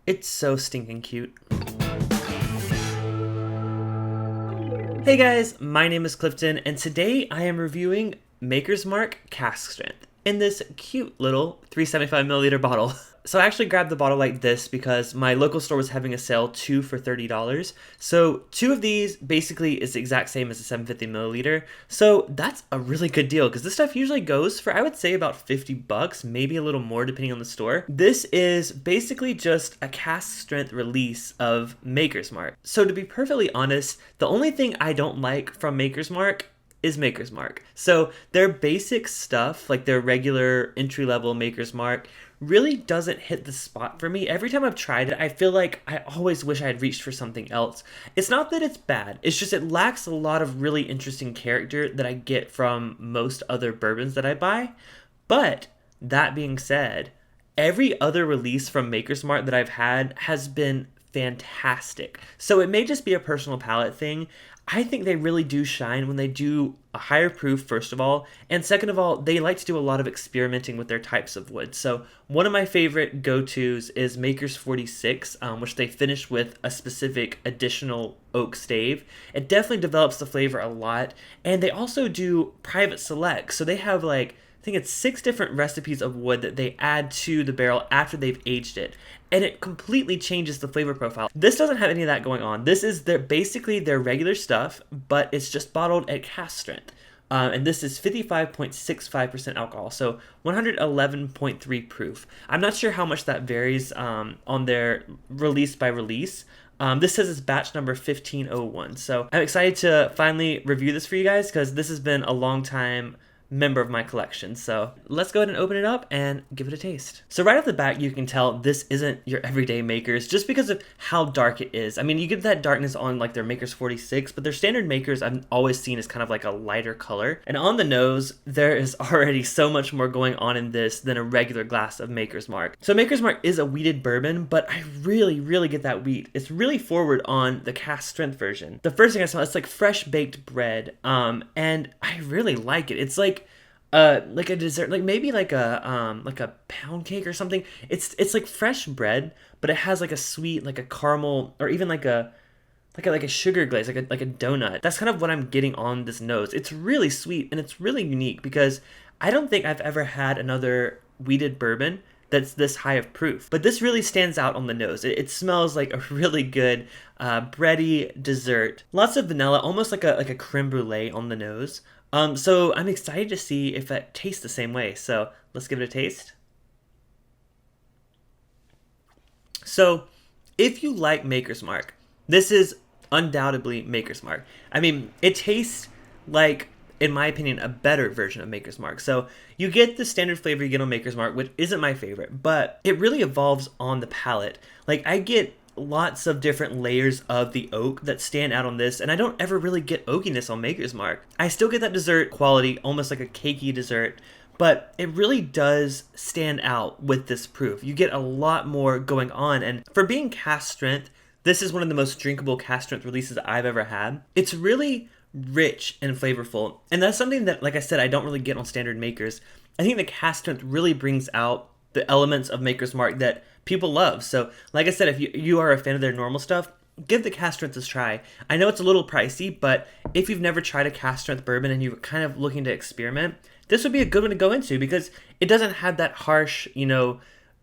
It's so stinking cute. Hey guys, my name is Clifton, and today I am reviewing Maker's Mark Cask Strength in this cute little 375 milliliter bottle. So I actually grabbed the bottle like this because my local store was having a sale, 2 for $30. So 2 of these basically is the exact same as a 750 milliliter. So that's a really good deal because this stuff usually goes for, I would say, about 50 bucks, maybe a little more depending on the store. This is basically just a cask strength release of Maker's Mark. So to be perfectly honest, the only thing I don't like from Maker's Mark is Maker's Mark. So their basic stuff, like their regular entry-level Maker's Mark, really doesn't hit the spot for me. Every time I've tried it, I feel like I always wish I had reached for something else. It's not that it's bad, it's just it lacks a lot of really interesting character that I get from most other bourbons that I buy. But that being said, every other release from Maker's Mark that I've had has been fantastic. So it may just be a personal palate thing. I think they really do shine when they do a higher proof, first of all, and second of all, they like to do a lot of experimenting with their types of wood. So one of my favorite go-tos is Maker's 46, which they finished with a specific additional oak stave. It definitely develops the flavor a lot, and they also do private select. So they have like, I think it's 6 different recipes of wood that they add to the barrel after they've aged it. And it completely changes the flavor profile. This doesn't have any of that going on. This is basically their regular stuff, but it's just bottled at cask strength. And this is 55.65% alcohol, so 111.3 proof. I'm not sure how much that varies on their release by release. This says it's batch number 1501. So I'm excited to finally review this for you guys because this has been a long time member of my collection. So let's go ahead and open it up and give it a taste. So right off the bat, you can tell this isn't your everyday Makers just because of how dark it is. I mean, you get that darkness on like their Maker's 46, but their standard Makers I've always seen as kind of like a lighter color. And on the nose, there is already so much more going on in this than a regular glass of Maker's Mark. So Maker's Mark is a wheated bourbon, but I really get that wheat. It's really forward on the cask strength version. The first thing I smell, it's like fresh baked bread, and I really like it. It's like a dessert, like maybe like a pound cake or something. It's like fresh bread, but it has like a sweet, like a caramel, or even like a sugar glaze, like a donut. That's kind of what I'm getting on this nose. It's really sweet and it's really unique because I don't think I've ever had another wheated bourbon that's this high of proof. But this really stands out on the nose. It smells like a really good bready dessert. Lots of vanilla, almost like a creme brulee on the nose. So I'm excited to see if that tastes the same way. So let's give it a taste. So if you like Maker's Mark, this is undoubtedly Maker's Mark. I mean, it tastes like, in my opinion, a better version of Maker's Mark. So you get the standard flavor you get on Maker's Mark, which isn't my favorite, but it really evolves on the palate. Like I get lots of different layers of the oak that stand out on this, and I don't ever really get oakiness on Maker's Mark. I still get that dessert quality, almost like a cakey dessert, but it really does stand out with this proof. You get a lot more going on, and for being cask strength, this is one of the most drinkable cask strength releases I've ever had. It's really rich and flavorful, and that's something that, like I said, I don't really get on standard Makers. I think the cask strength really brings out the elements of Maker's Mark that people love. So like I said, if you are a fan of their normal stuff, give the cask strength a try. I know it's a little pricey, but if you've never tried a cask strength bourbon and you're kind of looking to experiment, this would be a good one to go into because it doesn't have that harsh,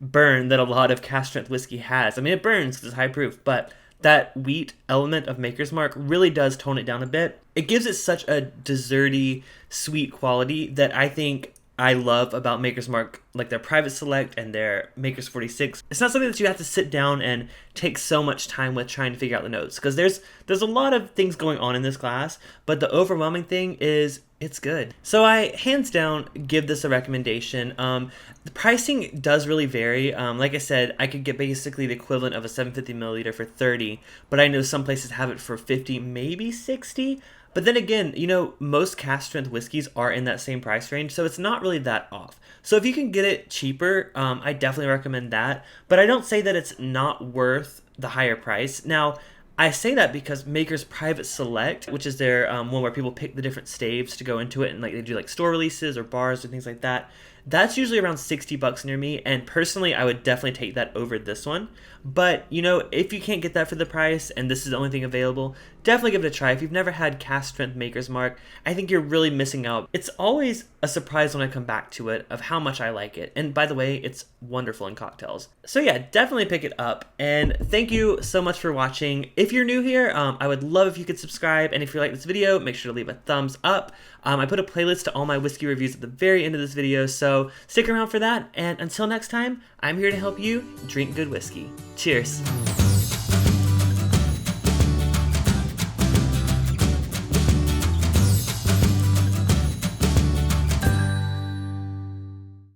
burn that a lot of cask strength whiskey has. I mean, it burns because it's high proof, but that wheat element of Maker's Mark really does tone it down a bit. It gives it such a desserty, sweet quality that I think I love about Maker's Mark, like their private select and their Maker's 46. It's not something that you have to sit down and take so much time with trying to figure out the notes, because there's a lot of things going on in this glass, but the overwhelming thing is it's good. So I hands down give this a recommendation. The pricing does really vary. Like I said, I could get basically the equivalent of a 750 milliliter for 30, but I know some places have it for 50, maybe 60. But then again, most cask strength whiskeys are in that same price range, so it's not really that off. So if you can get it cheaper, I definitely recommend that. But I don't say that it's not worth the higher price. Now, I say that because Maker's Private Select, which is their one where people pick the different staves to go into it, and like they do like store releases or bars or things like that, That's usually around 60 bucks near me, and personally I would definitely take that over this one. But you know, if you can't get that for the price and this is the only thing available, definitely give it a try. If you've never had Cask Strength Maker's Mark, I think you're really missing out. It's always a surprise when I come back to it of how much I like it. And by the way, it's wonderful in cocktails. So yeah, definitely pick it up. And thank you so much for watching. If you're new here, I would love if you could subscribe. And if you like this video, make sure to leave a thumbs up. I put a playlist to all my whiskey reviews at the very end of this video, so stick around for that. And until next time, I'm here to help you drink good whiskey. Cheers.